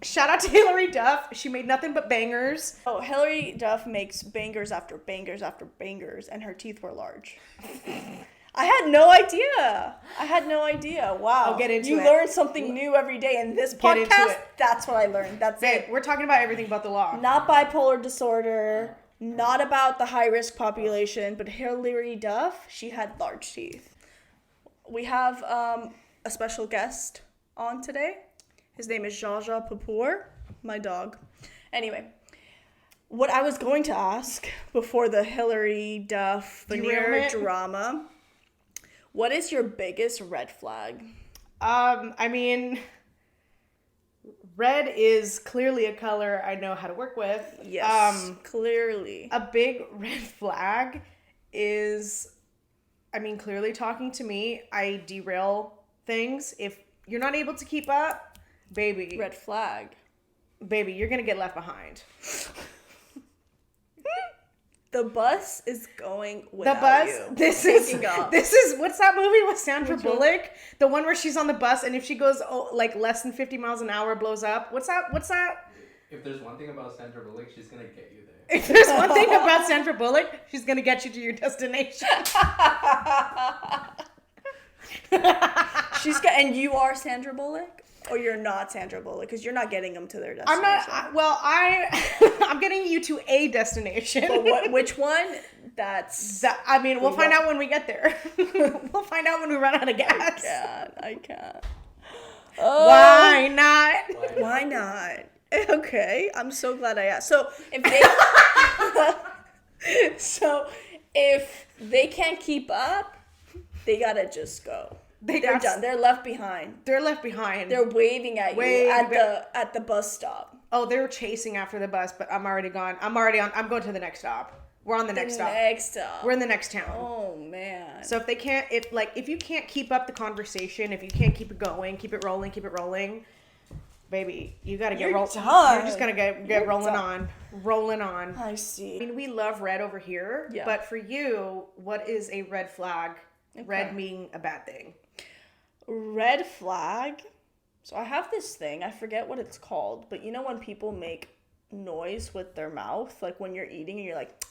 Shout out to Hillary Duff. She made nothing but bangers. Oh, Hillary Duff makes bangers after bangers after bangers, and her teeth were large. I had no idea. Wow. I'll get into it. You learn something new every day in this podcast. That's what I learned. That's Babe, it. we're talking about everything but the law. Not bipolar disorder, not about the high-risk population, but Hillary Duff, she had large teeth. We have a special guest on today. His name is Jaja Papour, my dog. Anyway, what I was going to ask before the Hillary Duff veneer drama, what is your biggest red flag? Red is clearly a color I know how to work with. Yes, clearly. A big red flag is, clearly talking to me, I derail things. If you're not able to keep up, baby. Red flag. Baby, you're going to get left behind. The bus is going without you. This is what's that movie with Sandra Bullock? The one where she's on the bus and if she goes less than 50 miles an hour, blows up. What's that? If there's one thing about Sandra Bullock, she's gonna get you there. If there's one thing about Sandra Bullock, she's gonna get you to your destination. And you are Sandra Bullock? Or you're not Sandra Bullock, because you're not getting them to their destination. I'm getting you to a destination. But which one? We'll find out when we get there. We'll find out when we run out of gas. I can't. Why not? Why not? Okay, I'm so glad I asked. So if they... So if they can't keep up, they gotta just go. They're done. They're left behind. They're left behind. They're waving at you at the bus stop. Oh, they were chasing after the bus, but I'm already gone. I'm going to the next stop. We're on the next stop. We're in the next town. Oh man. So if you can't keep up the conversation, if you can't keep it going, keep it rolling, baby, you gotta get rolling. You're just gonna get rolling on. I see. I mean, we love red over here, but for you, what is a red flag? Okay. Red being a bad thing. Red flag. So I have this thing, I forget what it's called, but you know when people make noise with their mouth, like when you're eating and you're like,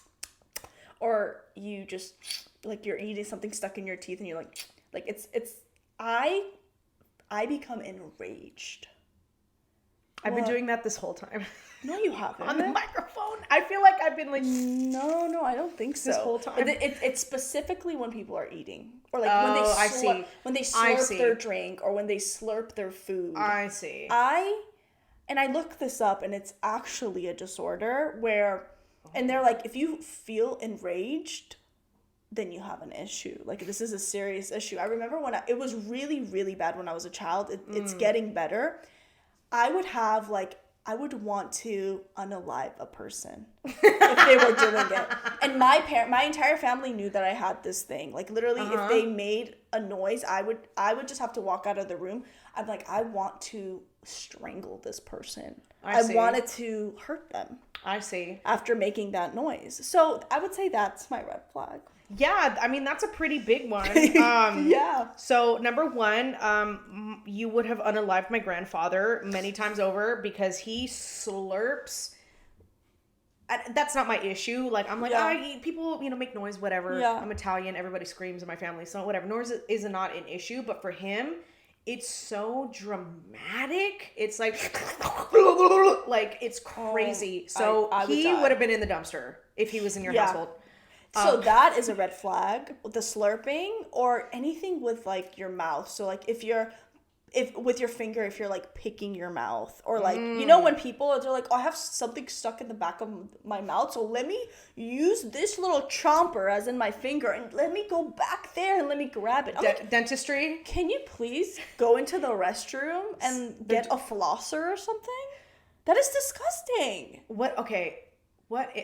or you just, like you're eating something stuck in your teeth and you're like I become enraged. I've been doing that this whole time. No, you haven't. On the microphone. I feel like I've been like... No, I don't think so. This whole time. It's specifically when people are eating. Or like when they slurp their drink or when they slurp their food. I see. And I looked this up and it's actually a disorder where... And they're like, if you feel enraged, then you have an issue. Like, this is a serious issue. I remember it was really, really bad when I was a child. It's getting better. I would want to unalive a person if they were doing it. And my entire family knew that I had this thing. Like, literally, if they made a noise, I would just have to walk out of the room. I'm like, I want to strangle this person. I wanted to hurt them. I see. After making that noise. So I would say that's my red flag. Yeah, I mean, that's a pretty big one. Yeah. So, number one, you would have unalived my grandfather many times over because he slurps. That's not my issue. Like, I'm like, people, make noise, whatever. Yeah. I'm Italian. Everybody screams in my family. So, whatever. Noise is not an issue. But for him, it's so dramatic. It's like it's crazy. So he would have been in the dumpster if he was in your household. So that is a red flag. The slurping or anything with like your mouth. So like if with your finger, if you're like picking your mouth or like, when people they're like, oh, I have something stuck in the back of my mouth. So let me use this little chomper as in my finger and let me go back there and let me grab it. Dentistry. Can you please go into the restroom and get a flosser or something? That is disgusting. What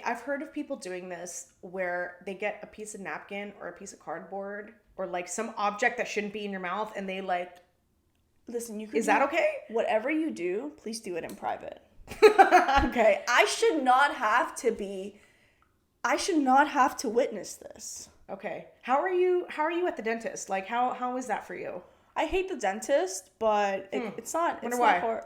I've heard of people doing this where they get a piece of napkin or a piece of cardboard or like some object that shouldn't be in your mouth and they like... Listen, is that okay? Whatever you do, please do it in private. Okay. I should not have to witness this. Okay. How are you at the dentist? Like how is that for you? I hate the dentist, but it's not. Wonder why?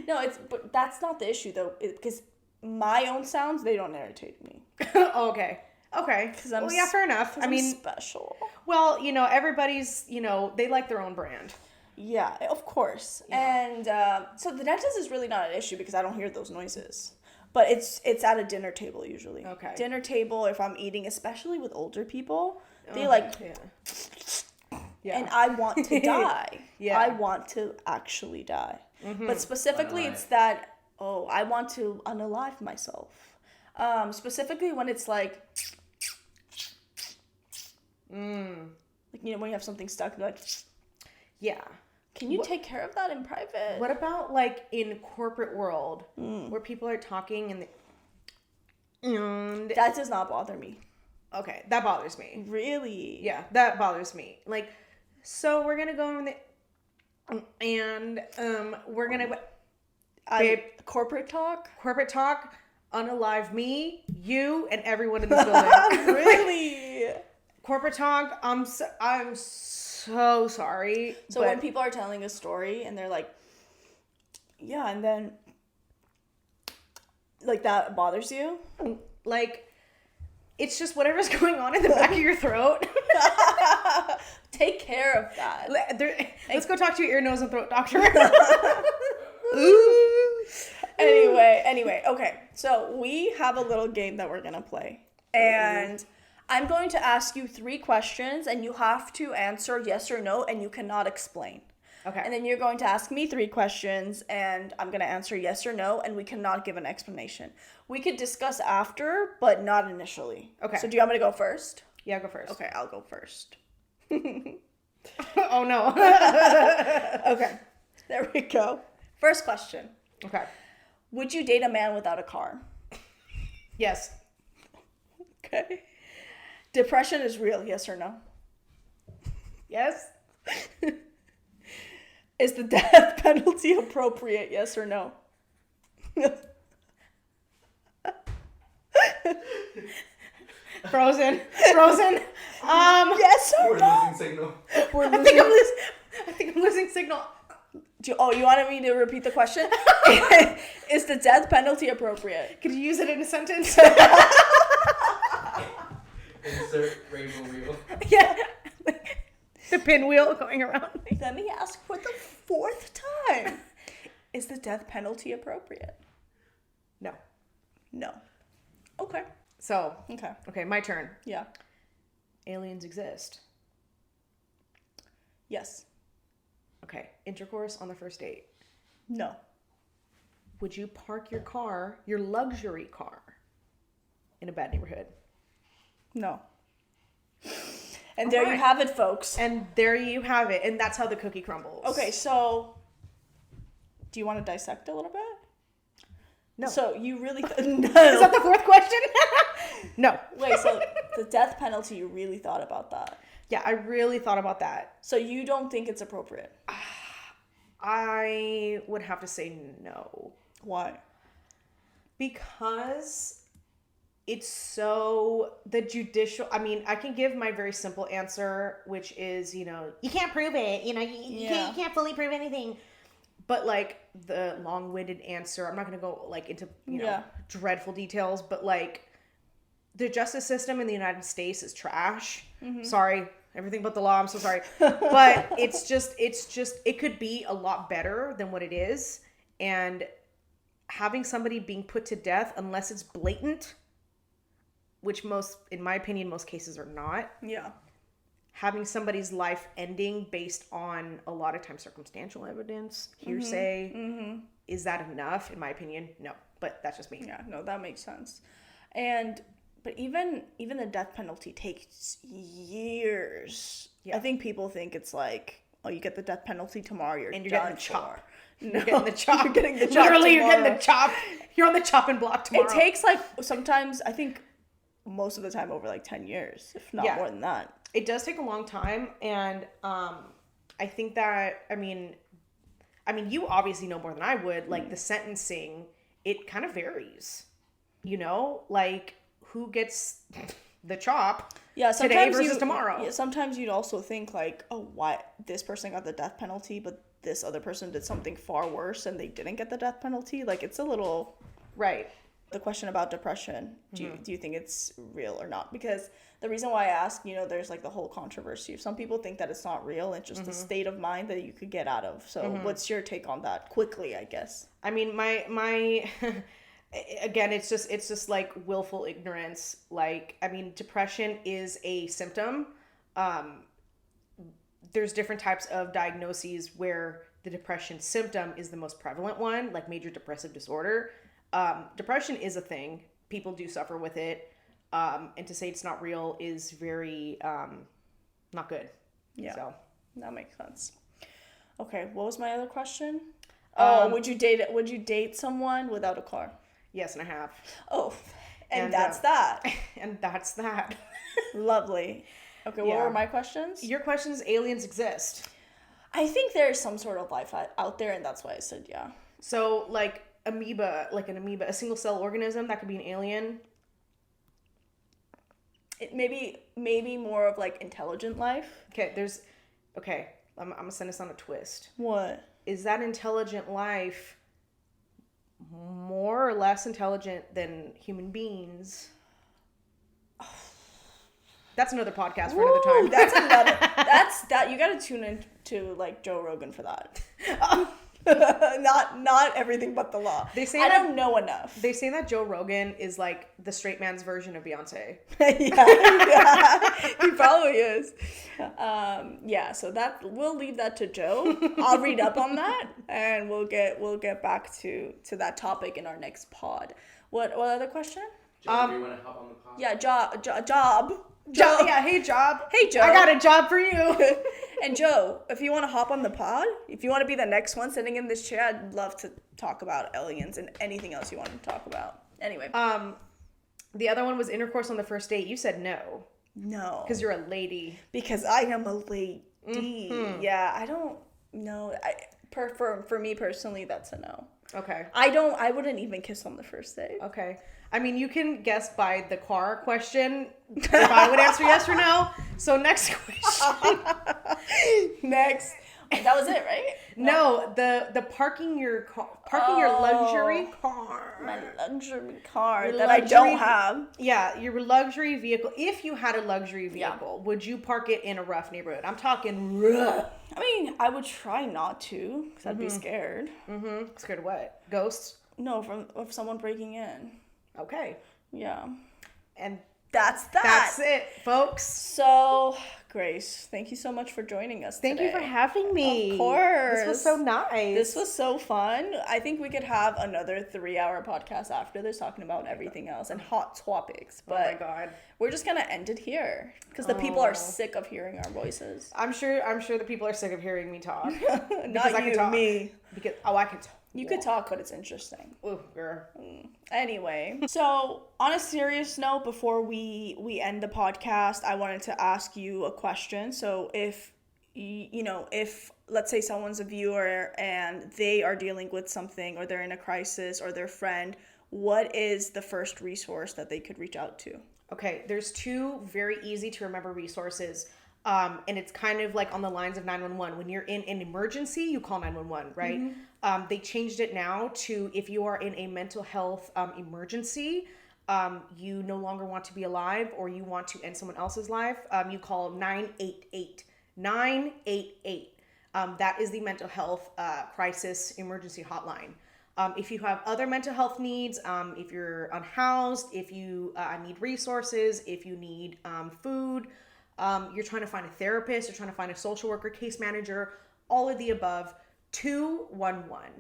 No, but that's not the issue though, because my own sounds, they don't irritate me. Oh, okay. Because fair enough. I mean, special. Well, everybody's, they like their own brand. Yeah, of course. Yeah. And so the dentist is really not an issue because I don't hear those noises. But it's at a dinner table usually. Okay. Dinner table, if I'm eating, especially with older people, they Yeah. And I want to die. Yeah. I want to actually die. Mm-hmm. But specifically, it's that, I want to unalive myself. Specifically when it's like... Like, when you have something stuck, like... Yeah. Can you take care of that in private? What about like in corporate world where people are talking and that does not bother me. Okay, that bothers me. Really? Yeah, that bothers me. Like, so we're gonna go in we're gonna corporate talk, unalive me, you, and everyone in the building. Really? Corporate talk. I'm so sorry. So when people are telling a story and they're like, yeah, and then like that bothers you? Like, it's just whatever's going on in the back of your throat. Take care of that. Let's go talk to your ear, nose, and throat doctor. Anyway, okay. So we have a little game that we're going to play. And I'm going to ask you 3 questions and you have to answer yes or no and you cannot explain. Okay. And then you're going to ask me 3 questions, and I'm going to answer yes or no, and we cannot give an explanation. We could discuss after, but not initially. Okay. So do you want me to go first? Yeah, go first. Okay, I'll go first. Oh, no. Okay, there we go. First question. Okay. Would you date a man without a car? Yes. Okay. Depression is real, yes or no? Yes. Is the death penalty appropriate, yes or no? Frozen. Yes or We're no? losing signal. We're I think losing. I think I'm losing signal. You wanted me to repeat the question? Is the death penalty appropriate? Could you use it in a sentence? Insert rainbow wheel. Yeah. The pinwheel going around. Let me ask for the 4th time. Is the death penalty appropriate? No. No. Okay. So, Okay. my turn. Yeah. Aliens exist. Yes. Okay. Intercourse on the first date. No. Would you park your car, your luxury car, in a bad neighborhood? No. And there you Alright. have it, folks. And there you have it. And that's how the cookie crumbles. Okay, so do you want to dissect a little bit? No. So you really no. Is that the 4th question? No. Wait, so the death penalty, you really thought about that? Yeah, I really thought about that. So you don't think it's appropriate? I would have to say no. Why? Because it's so the judicial. I mean, I can give my very simple answer, which is, you can't prove it. You can't fully prove anything. But like the long-winded answer, I'm not going to go like into dreadful details, but like the justice system in the United States is trash. Mm-hmm. Sorry, everything but the law. I'm so sorry, but it's just it could be a lot better than what it is, and having somebody being put to death unless it's blatant, which in my opinion, most cases are not. Yeah. Having somebody's life ending based on a lot of times circumstantial evidence, hearsay, is that enough? In my opinion, no. But that's just me. Yeah, no, that makes sense. But even the death penalty takes years. Yeah. I think people think it's like, oh, you get the death penalty tomorrow, you're getting done the chop. No. You're getting the chop. You're getting the chop. Literally, tomorrow. you're getting the chop. You're on the chopping block tomorrow. It takes like sometimes, I think most of the time over like 10 years, if not more than that. It does take a long time, and I think that, I mean, you obviously know more than I would, like the sentencing, it kind of varies, like who gets the chop today versus tomorrow. Yeah, sometimes you'd also think like, oh, why this person got the death penalty, but this other person did something far worse and they didn't get the death penalty. Like it's a little... Right. The question about depression, do you think it's real or not? Because the reason why I ask, there's like the whole controversy. Some people think that it's not real. It's just a state of mind that you could get out of. So what's your take on that? Quickly, I guess. I mean, my again, it's just like willful ignorance. Like, I mean, depression is a symptom. There's different types of diagnoses where the depression symptom is the most prevalent one, like major depressive disorder. Depression is a thing. People do suffer with it. And to say it's not real is very not good. Yeah. So that makes sense. Okay, what was my other question? Would you date someone without a car? Yes, and I have. Oh, and that's that. And that's that. Lovely. Okay, what were my questions? Your question is aliens exist. I think there's some sort of life out there, and that's why I said yeah. So, like an amoeba, a single cell organism, that could be an alien. It maybe more of like intelligent life. Okay, I'm gonna send this on a twist. What? Is that intelligent life more or less intelligent than human beings? That's another podcast for another time. That's you gotta tune in to like Joe Rogan for that. Not everything but the law. They say I that- don't know enough. They say that Joe Rogan is like the straight man's version of Beyonce. yeah, he probably is. Yeah, so that we'll leave that to Joe. I'll read up on that, and we'll get back to that topic in our next pod. What other question? Joe, do you want to hop on the pod? Yeah, job. Joe, yeah, hey Job. Hey, Joe. I got a job for you. And Joe, if you want to hop on the pod, if you want to be the next one sitting in this chair, I'd love to talk about aliens and anything else you want to talk about. Anyway. The other one was intercourse on the first date. You said no. No. Because you're a lady. Because I am a lady. Mm-hmm. Yeah, I don't know. For me personally, that's a no. Okay. I wouldn't even kiss on the first date. Okay. I mean, you can guess by the car question if I would answer yes or no. So next question. Next. That was it, right? No, the parking your luxury car. My luxury car Your that I don't have. Yeah, your luxury vehicle. If you had a luxury vehicle, would you park it in a rough neighborhood? I'm talking rough. I mean, I would try not to, because I'd be scared. Mm-hmm. Scared of what? Ghosts? No, of someone breaking in. Okay. Yeah. And that's that. That's it, folks. So, Grace, thank you so much for joining us Thank today. you for having me. Of course. This was so nice. This was so fun. I think we could have another 3-hour podcast after this talking about everything else and hot topics. But oh my God. We're just going to end it here because the people are sick of hearing our voices. I'm sure the people are sick of hearing me talk. Not I you, can talk. me. Because I can talk. You could talk, but it's interesting. Ooh, girl. Anyway, so on a serious note, before we end the podcast, I wanted to ask you a question. So if let's say someone's a viewer and they are dealing with something or they're in a crisis or their friend, what is the first resource that they could reach out to? Okay, there's two very easy to remember resources. And it's kind of like on the lines of 911. When you're in an emergency, you call 911, right? Mm-hmm. They changed it now to if you are in a mental health emergency, you no longer want to be alive or you want to end someone else's life, you call 988. 988. That is the mental health crisis emergency hotline. If you have other mental health needs, if you're unhoused, if you need resources, if you need food, you're trying to find a therapist, you're trying to find a social worker, case manager, all of the above, 211.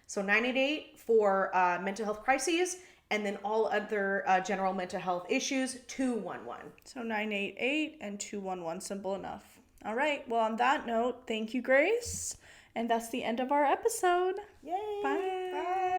So 988 for mental health crises, and then all other general mental health issues, 211. So 988 and 211, simple enough. All right, well, on that note, thank you, Grace. And that's the end of our episode. Yay! Bye.